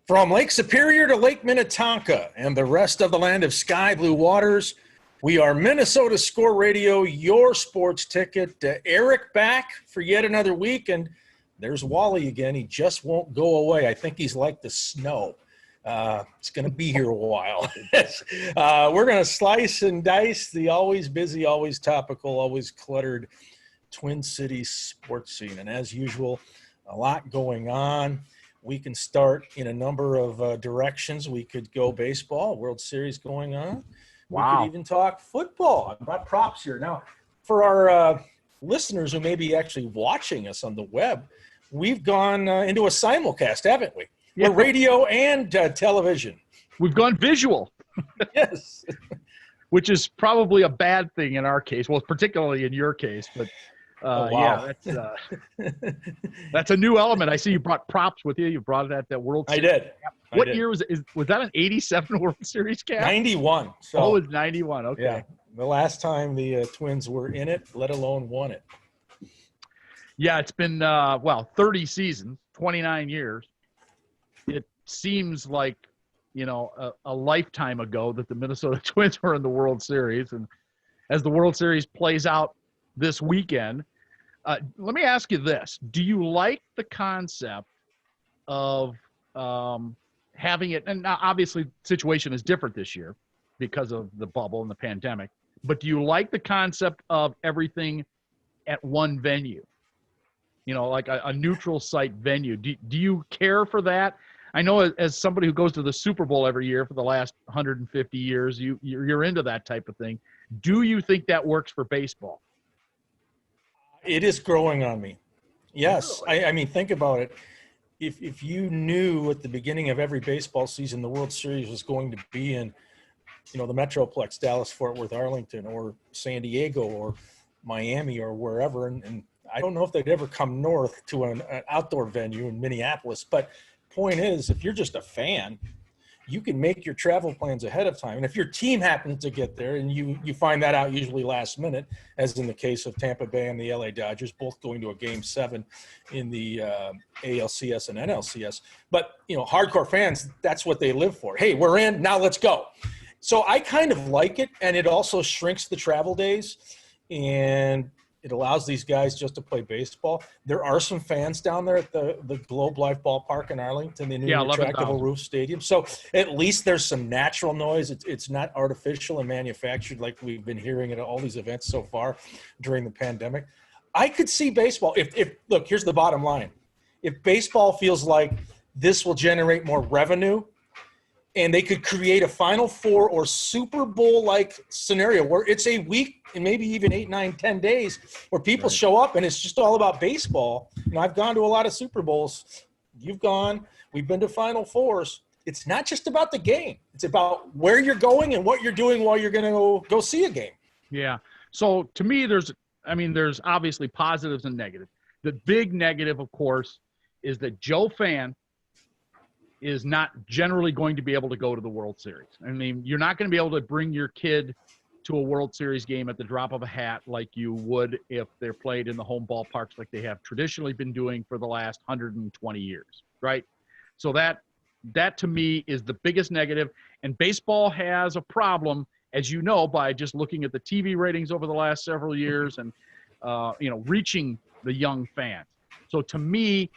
From Lake Superior to Lake Minnetonka and the rest of the land of sky blue waters, we are Minnesota Score Radio, your sports ticket. Eric back for yet another week, and there's Wally again. He just won't go away. I think he's like the snow. It's going to be here a while. We're going to slice and dice the always busy, always topical, always cluttered Twin Cities sports scene. And as usual, a lot going on. We can start in a number of directions. We could go baseball, World Series going on. Wow. We could even talk football. I've got props here. Now, for our listeners who may be actually watching us on the web, we've gone into a simulcast, haven't we? Yeah. We're radio and television. We've gone visual. Yes. Which is probably a bad thing in our case. Well, particularly in your case, but wow. Yeah, that's a new element. I see you brought props with you. You brought it at that World Series. I did. What year was it? Was that an 87 World Series cap? 91. So, oh, it was 91. Okay. Yeah. The last time the Twins were in it, let alone won it. Yeah, it's been, 30 seasons, 29 years. It seems like, a lifetime ago that the Minnesota Twins were in the World Series. And as the World Series plays out this weekend, let me ask you this. Do you like the concept of having it, and now obviously the situation is different this year because of the bubble and the pandemic, but do you like the concept of everything at one venue? Like a neutral site venue. Do you care for that? I know as somebody who goes to the Super Bowl every year for the last 150 years, you're into that type of thing. Do you think that works for baseball? It is growing on me. Yes. Really? I mean, think about it. If you knew at the beginning of every baseball season the World Series was going to be in, the Metroplex, Dallas, Fort Worth, Arlington, or San Diego, or Miami, or wherever, and I don't know if they'd ever come north to an outdoor venue in Minneapolis, but point is, if you're just a fan, you can make your travel plans ahead of time. And if your team happens to get there, and you find that out usually last minute, as in the case of Tampa Bay and the LA Dodgers, both going to a Game 7 in the ALCS and NLCS. But, hardcore fans, that's what they live for. Hey, we're in, now let's go. So I kind of like it, and it also shrinks the travel days, and it allows these guys just to play baseball. There are some fans down there at the Globe Life Ballpark in Arlington, the new retractable roof stadium. So at least there's some natural noise. It's not artificial and manufactured like we've been hearing at all these events so far during the pandemic. I could see baseball. If look, here's the bottom line. If baseball feels like this will generate more revenue, and they could create a Final Four or Super Bowl-like scenario where it's a week and maybe even 8, 9, 10 days where people show up and it's just all about baseball. I've gone to a lot of Super Bowls. You've gone. We've been to Final Fours. It's not just about the game. It's about where you're going and what you're doing while you're going to go see a game. Yeah. So to me, there's obviously positives and negatives. The big negative, of course, is that Joe Fan is not generally going to be able to go to the World Series. I mean, you're not going to be able to bring your kid to a World Series game at the drop of a hat like you would if they're played in the home ballparks like they have traditionally been doing for the last 120 years, right? So that to me is the biggest negative. And baseball has a problem, as you know, by just looking at the TV ratings over the last several years and, reaching the young fans. So to me,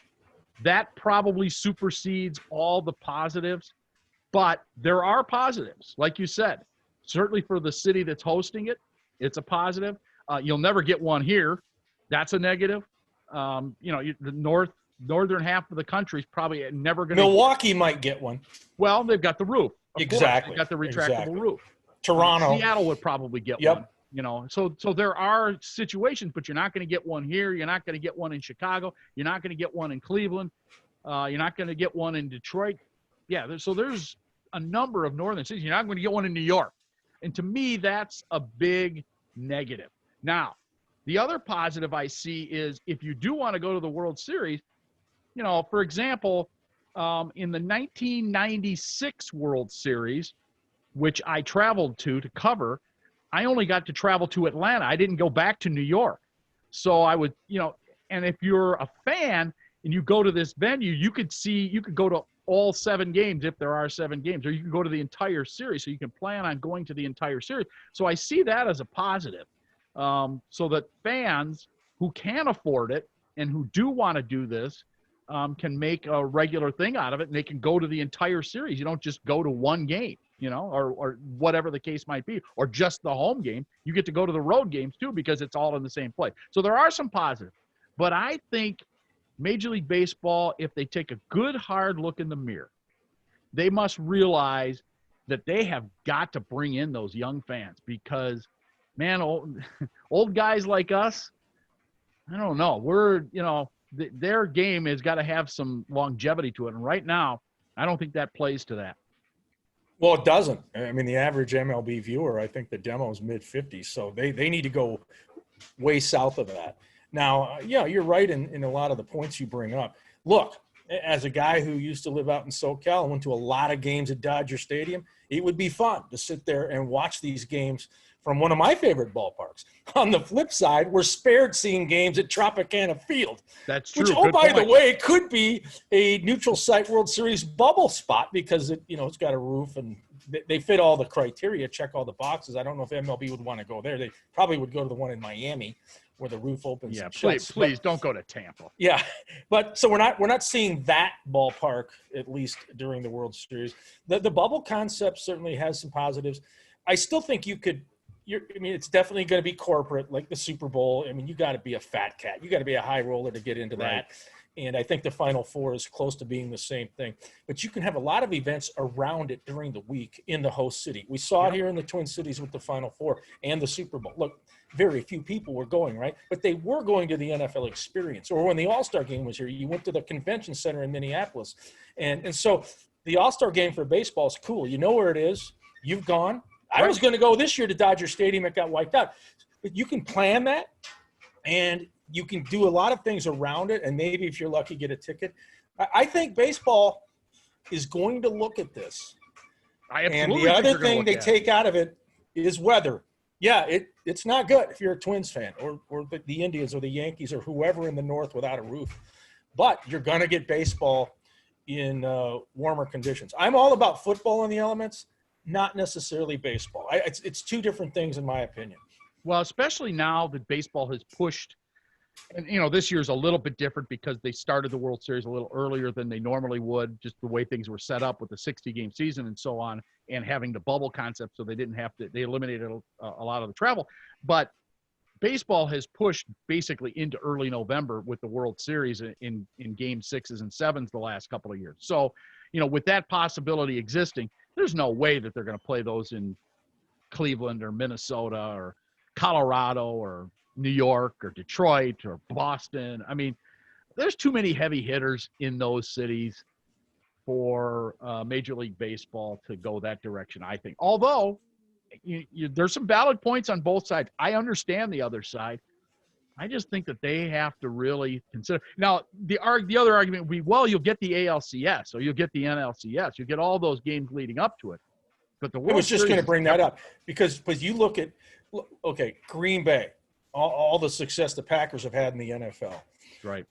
that probably supersedes all the positives, but there are positives. Like you said, certainly for the city that's hosting it, it's a positive. You'll never get one here. That's a negative. The northern half of the country is probably never going to. Milwaukee might get one. Well, they've got the roof. Exactly. They've got the retractable roof. Toronto. Seattle would probably get one. So there are situations, but you're not going to get one here. You're not going to get one in Chicago. You're not going to get one in Cleveland. You're not going to get one in Detroit. Yeah, there's a number of northern cities. You're not going to get one in New York. And to me, that's a big negative. Now, the other positive I see is if you do want to go to the World Series, for example, in the 1996 World Series, which I traveled to cover, I only got to travel to Atlanta. I didn't go back to New York. So I would, and if you're a fan and you go to this venue, you could go to all 7 games if there are 7 games, or you can go to the entire series, so you can plan on going to the entire series. So I see that as a positive, so that fans who can afford it and who do want to do this can make a regular thing out of it, and they can go to the entire series. You don't just go to one game, or whatever the case might be, or just the home game. You get to go to the road games too, because it's all in the same place. So there are some positives, but I think Major League Baseball, if they take a good hard look in the mirror, they must realize that they have got to bring in those young fans, because, man, old guys like us, I don't know. Their game has got to have some longevity to it. And right now, I don't think that plays to that. Well, it doesn't. I mean, the average MLB viewer, I think the demo is mid-50s, so they need to go way south of that. Now, yeah, you're right in a lot of the points you bring up. Look, as a guy who used to live out in SoCal and went to a lot of games at Dodger Stadium, it would be fun to sit there and watch these games from one of my favorite ballparks. On the flip side, we're spared seeing games at Tropicana Field. That's true. Which, by the way, could be a neutral site World Series bubble spot, because it's got a roof and they fit all the criteria, check all the boxes. I don't know if MLB would want to go there. They probably would go to the one in Miami where the roof opens. Yeah, and please don't go to Tampa. Yeah, but so we're not seeing that ballpark, at least during the World Series. The bubble concept certainly has some positives. I still think it's definitely going to be corporate, like the Super Bowl. I mean, you got to be a fat cat. You got to be a high roller to get into that. And I think the Final Four is close to being the same thing. But you can have a lot of events around it during the week in the host city. We saw it here in the Twin Cities with the Final Four and the Super Bowl. Look, very few people were going, right? But they were going to the NFL experience. Or when the All-Star game was here, you went to the convention center in Minneapolis. And so the All-Star game for baseball is cool. You know where it is. You've gone. I was going to go this year to Dodger Stadium. It got wiped out. But you can plan that, and you can do a lot of things around it, and maybe if you're lucky, get a ticket. I think baseball is going to look at this. And the other thing they take out of it is weather. Yeah, it's not good if you're a Twins fan or the Indians or the Yankees or whoever in the North without a roof. But you're going to get baseball in warmer conditions. I'm all about football in the elements, not necessarily baseball. It's two different things in my opinion. Well, especially now that baseball has pushed, and this year's a little bit different because they started the World Series a little earlier than they normally would, just the way things were set up with the 60-game season and so on, and having the bubble concept, so they eliminated a lot of the travel. But baseball has pushed basically into early November with the World Series in game 6s and 7s the last couple of years. So, with that possibility existing, there's no way that they're going to play those in Cleveland or Minnesota or Colorado or New York or Detroit or Boston. I mean, there's too many heavy hitters in those cities for Major League Baseball to go that direction, I think. Although there's some valid points on both sides. I understand the other side. I just think that they have to really consider. Now, the other argument would be, well, you'll get the ALCS, or you'll get the NLCS. You'll get all those games leading up to it. But the World I was just going to bring that up because you look at, Green Bay, all the success the Packers have had in the NFL. Right.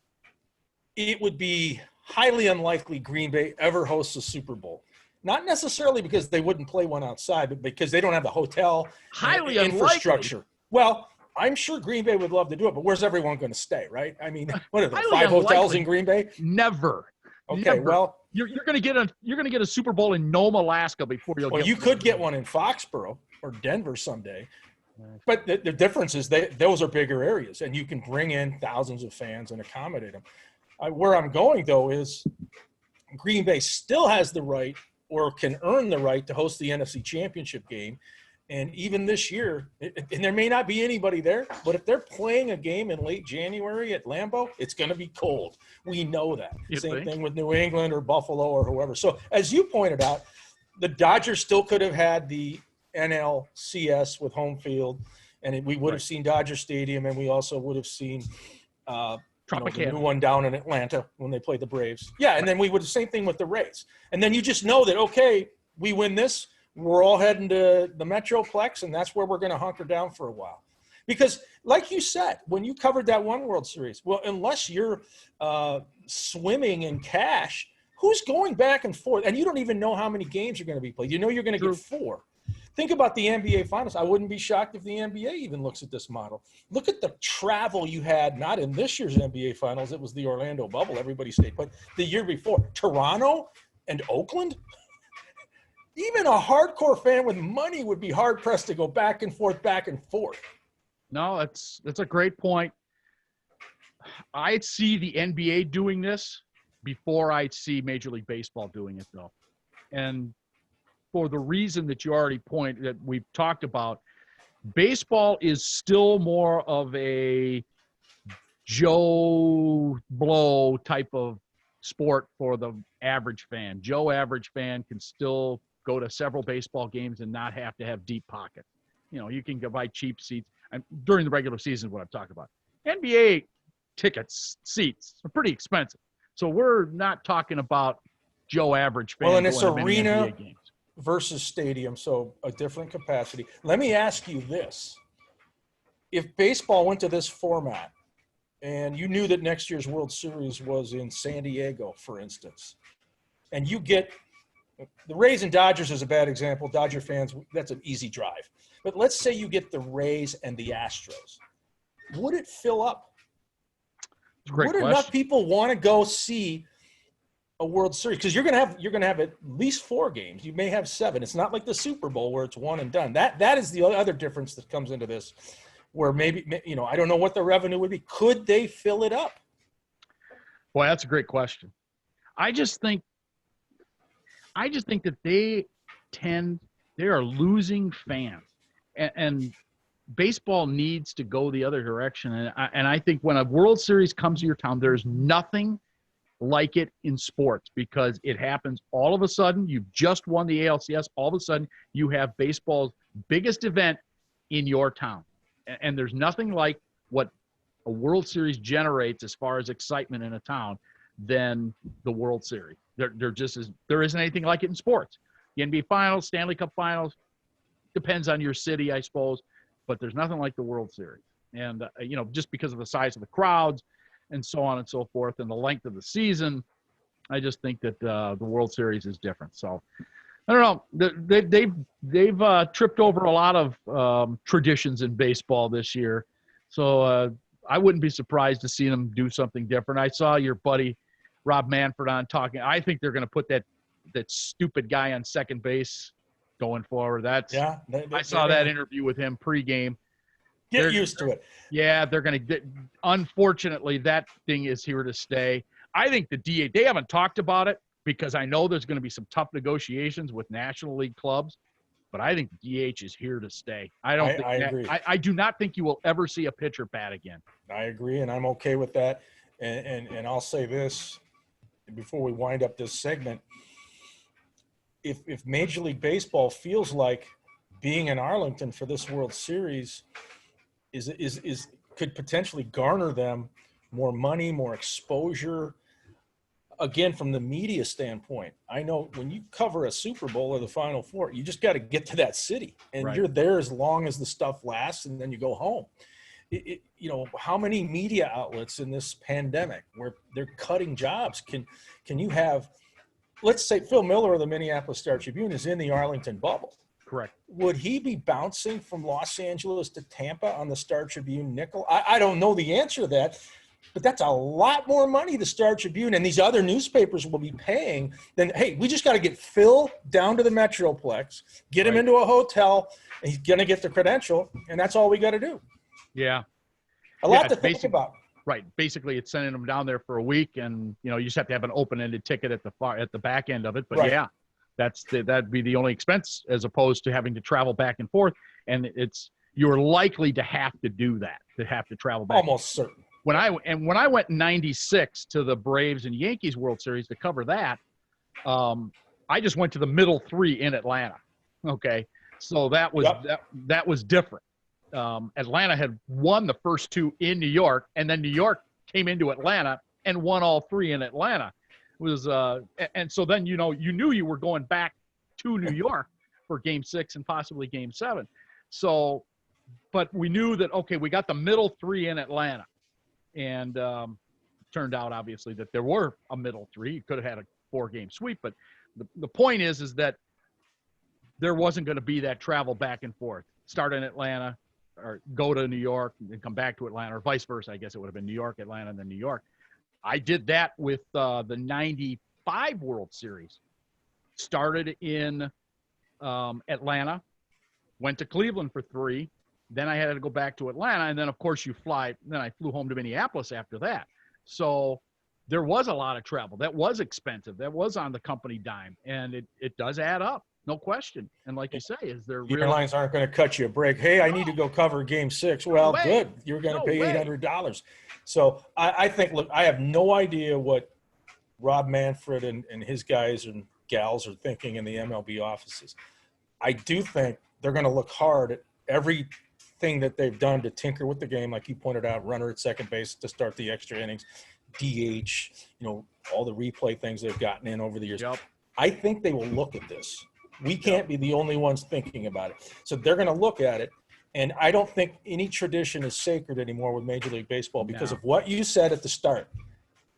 It would be highly unlikely Green Bay ever hosts a Super Bowl. Not necessarily because they wouldn't play one outside, but because they don't have the hotel infrastructure. Unlikely. Well, I'm sure Green Bay would love to do it, but where's everyone going to stay, right? I mean, what are there, Highly 5 hotels unlikely. in Green Bay? Never. Okay, Never. well, you're going to get a Super Bowl in Nome, Alaska before you'll. Well, you could get one in Foxborough or Denver someday, but the difference is those are bigger areas, and you can bring in thousands of fans and accommodate them. Where I'm going though is Green Bay still has the right, or can earn the right, to host the NFC Championship game. And even this year, and there may not be anybody there, but if they're playing a game in late January at Lambeau, it's going to be cold. We know that. Same thing with New England or Buffalo or whoever. So as you pointed out, the Dodgers still could have had the NLCS with home field, and we would have seen Dodger Stadium, and we also would have seen the new one down in Atlanta when they played the Braves. Yeah, and then we would have same thing with the Rays. And then you just know that, okay, we win this, we're all heading to the Metroplex, and that's where we're going to hunker down for a while. Because like you said, when you covered that one World Series, well, unless you're swimming in cash, Who's going back and forth? And you don't even know how many games are going to be played. You know you're going to get 4. Think about the NBA Finals. I wouldn't be shocked if the NBA even looks at this model. Look at the travel you had, not in this year's NBA Finals. It was the Orlando bubble. Everybody stayed. But the year before, Toronto and Oakland. Even a hardcore fan with money would be hard-pressed to go back and forth, back and forth. No, that's a great point. I'd see the NBA doing this before I'd see Major League Baseball doing it, though. And for the reason that you already that we've talked about, baseball is still more of a Joe Blow type of sport for the average fan. Joe average fan can still go to several baseball games and not have to have deep pockets. You know, you can go buy cheap seats. And during the regular season is what I'm talking about. NBA seats are pretty expensive. So we're not talking about Joe average fan. Well, and it's going to many arena NBA games versus stadium, so a different capacity. Let me ask you this. If baseball went to this format and you knew that next year's World Series was in San Diego, for instance, and you get the Rays and Dodgers is a bad example. Dodger fans, that's an easy drive. But let's say you get the Rays and the Astros. Would it fill up? Would enough people want to go see a World Series? Because you're gonna have at least 4 games. You may have 7. It's not like the Super Bowl where it's one and done. That is the other difference that comes into this, where maybe, you know, I don't know what the revenue would be. Could they fill it up? Boy, that's a great question. I just think that they are losing fans, and baseball needs to go the other direction. And I think when a World Series comes to your town, there's nothing like it in sports, because it happens all of a sudden. You've just won the ALCS. All of a sudden, you have baseball's biggest event in your town. And there's nothing like what a World Series generates as far as excitement in a town than the World Series. There isn't anything like it in sports. The NBA Finals, Stanley Cup Finals, depends on your city, I suppose, but there's nothing like the World Series. And, you know, just because of the size of the crowds and so on and so forth and the length of the season, I just think that the World Series is different. So, I don't know. They've tripped over a lot of traditions in baseball this year. So I wouldn't be surprised to see them do something different. I saw your buddy Rob Manfred on talking. I think they're going to put that stupid guy on second base going forward. I saw that interview with him pregame. Get used to it. Yeah, they're going to – unfortunately, that thing is here to stay. I think the DH – they haven't talked about it because I know there's going to be some tough negotiations with National League clubs, but I think the DH is here to stay. I agree. I do not think you will ever see a pitcher bat again. I agree, and I'm okay with that. And I'll say this before we wind up this segment. If Major League Baseball feels like being in Arlington for this World Series could potentially garner them more money, more exposure, again, from the media standpoint. I know when you cover a Super Bowl or the Final Four, you just got to get to that city, and You're there as long as the stuff lasts, and then you go home. You know, how many media outlets in this pandemic where they're cutting jobs? Can you have, let's say Phil Miller of the Minneapolis Star-Tribune is in the Arlington bubble. Correct. Would he be bouncing from Los Angeles to Tampa on the Star-Tribune nickel? I don't know the answer to that, but that's a lot more money the Star-Tribune and these other newspapers will be paying than, hey, we just got to get Phil down to the Metroplex, get him into a hotel, and he's going to get the credential, and that's all we got to do. Yeah. A lot to think about. Right. Basically, it's sending them down there for a week, and, you know, you just have to have an open-ended ticket at the back end of it. But, yeah, that'd be the only expense as opposed to having to travel back and forth. And you're likely to have to do that, to have to travel back. Almost certain. When I went in '96 to the Braves and Yankees World Series to cover that, I just went to the middle 3 in Atlanta. Okay, so that was different. Atlanta had won the first 2 in New York, and then New York came into Atlanta and won all 3 in Atlanta. It was and so then you knew you were going back to New York for Game 6 and possibly Game 7. So, but we knew that we got the middle 3 in Atlanta. And turned out, obviously, that there were a middle 3. You could have had a 4-game sweep. But the point is that there wasn't going to be that travel back and forth. Start in Atlanta or go to New York and come back to Atlanta, or vice versa. I guess it would have been New York, Atlanta, and then New York. I did that with the 95 World Series. Started in Atlanta, went to Cleveland for 3. Then I had to go back to Atlanta. And then, of course, you fly. Then I flew home to Minneapolis after that. So there was a lot of travel. That was expensive. That was on the company dime. And it does add up. No question. And like you say, is there really... Airlines aren't going to cut you a break. Hey, I need to go cover game 6. Well, No way. good. You're going to No pay way. $800. So I think, look, I have no idea what Rob Manfred and his guys and gals are thinking in the MLB offices. I do think they're going to look hard at everything that they've done to tinker with the game. Like you pointed out, runner at second base to start the extra innings, DH, all the replay things they've gotten in over the years. Yep. I think they will look at this. We can't be the only ones thinking about it. So they're going to look at it. And I don't think any tradition is sacred anymore with Major League Baseball because of what you said at the start.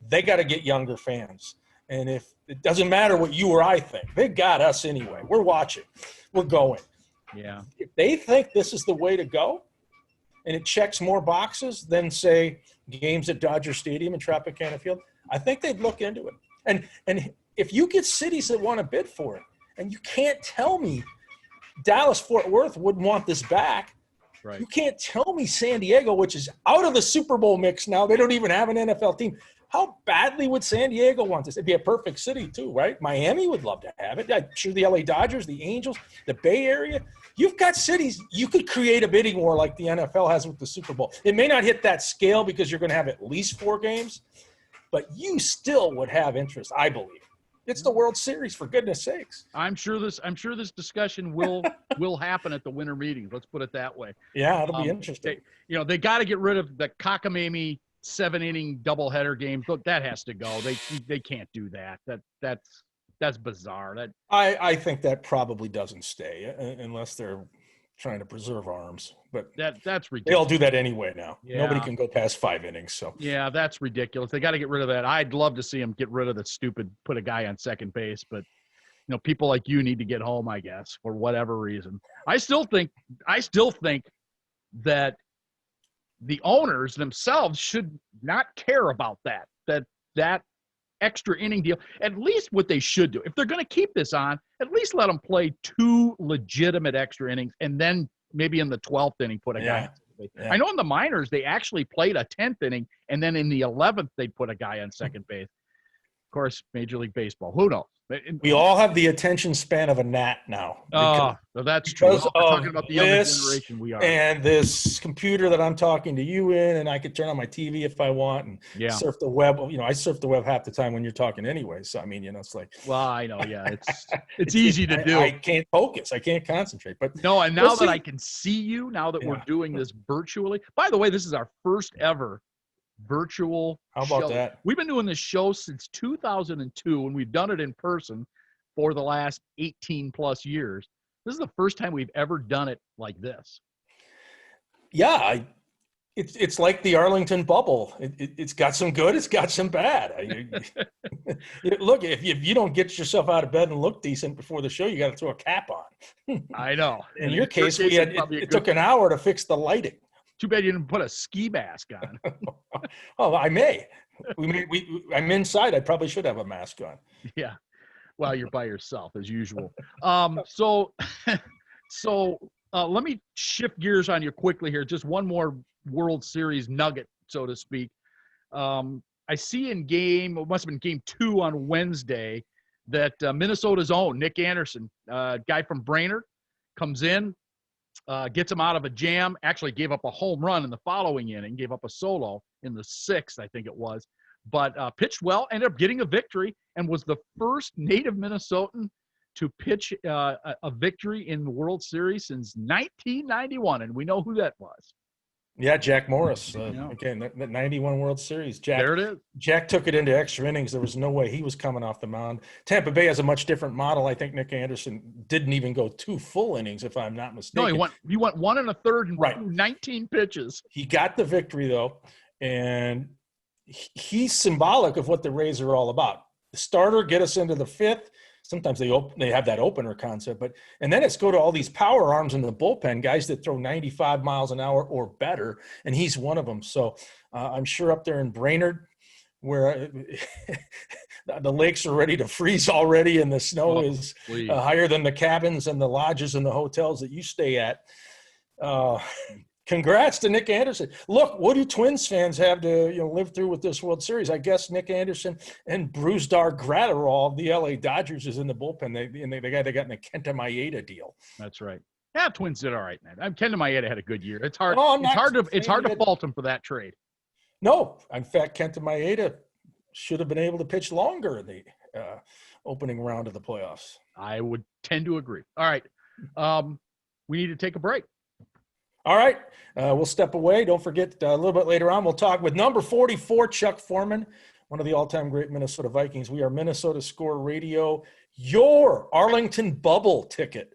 They got to get younger fans. And if it doesn't matter what you or I think, they got us anyway. We're watching. We're going. Yeah. If they think this is the way to go and it checks more boxes than, say, games at Dodger Stadium and Tropicana Field, I think they'd look into it. And if you get cities that want to bid for it, and you can't tell me Dallas-Fort Worth wouldn't want this back. Right. You can't tell me San Diego, which is out of the Super Bowl mix now. They don't even have an NFL team. How badly would San Diego want this? It'd be a perfect city too, right? Miami would love to have it. I'm sure the LA Dodgers, the Angels, the Bay Area. You've got cities. You could create a bidding war like the NFL has with the Super Bowl. It may not hit that scale because you're going to have at least 4 games, but you still would have interest, I believe. It's the World Series, for goodness sakes. I'm sure this discussion will happen at the winter meetings. Let's put it that way. Yeah, it'll be interesting. They got to get rid of the cockamamie 7-inning doubleheader game. That has to go. They can't do that. That's bizarre. I think that probably doesn't stay unless they're trying to preserve arms. But that's ridiculous. They all do that anyway now. Yeah. Nobody can go past 5 innings. So yeah, that's ridiculous. They got to get rid of that. I'd love to see them get rid of the stupid put a guy on second base, but people like you need to get home, I guess, for whatever reason. I still think that the owners themselves should not care about that extra inning deal. At least what they should do, if they're going to keep this on, at least let them play 2 legitimate extra innings, and then maybe in the 12th inning put a guy on second base. I know in the minors they actually played a 10th inning, and then in the 11th they put a guy on second base. Of course, Major League Baseball. Who knows? We all have the attention span of a gnat now. That's true. We're talking about the younger generation we are. And this computer that I'm talking to you in, and I could turn on my TV if I want and surf the web. I surf the web half the time when you're talking anyway. So, it's like. Well, I know. Yeah, it's easy to do. I can't focus. I can't concentrate. But no, and now that I can see you, now that we're doing this virtually. By the way, this is our first ever virtual How about show. that? We've been doing this show since 2002, and we've done it in person for the last 18 plus years. This is the first time we've ever done it like this. Yeah, it's like the Arlington bubble. It's got some good, it's got some bad. Look, if you don't get yourself out of bed and look decent before the show, you got to throw a cap on. I know. In your case, it took an hour to fix the lighting. Too bad you didn't put a ski mask on. Oh, I may. I'm inside. I probably should have a mask on. Yeah. Well, you're by yourself as usual. So let me shift gears on you quickly here. Just one more World Series nugget, so to speak. I see it must have been game 2 on Wednesday, that Minnesota's own Nick Anderson, guy from Brainerd, comes in, gets him out of a jam, actually gave up a home run in the following inning, gave up a solo in the 6th, I think it was, but pitched well, ended up getting a victory, and was the first native Minnesotan to pitch a victory in the World Series since 1991, and we know who that was. Yeah, Jack Morris. Again, that 91 World Series. There it is. Jack took it into extra innings. There was no way he was coming off the mound. Tampa Bay has a much different model. I think Nick Anderson didn't even go 2 full innings, if I'm not mistaken. No, he went 1 1/3 and 19 pitches. He got the victory, though, and he's symbolic of what the Rays are all about. the starter, get us into the fifth. Sometimes they have that opener concept, and then it's go to all these power arms in the bullpen, guys that throw 95 miles an hour or better, and he's one of them. So I'm sure up there in Brainerd, where the lakes are ready to freeze already and the snow is higher than the cabins and the lodges and the hotels that you stay at. Congrats to Nick Anderson. Look, what do Twins fans have to live through with this World Series? I guess Nick Anderson and Brusdar Graterol of the LA Dodgers is in the bullpen. They got in the Kenta Maeda deal. That's right. Yeah, Twins did all right, man. Kenta Maeda had a good year. It's hard. Oh, it's hard to fault him for that trade. No, in fact, Kenta Maeda should have been able to pitch longer in the opening round of the playoffs. I would tend to agree. All right. We need to take a break. All right. We'll step away. Don't forget, a little bit later on, we'll talk with number 44, Chuck Foreman, one of the all-time great Minnesota Vikings. We are Minnesota Score Radio, your Arlington bubble ticket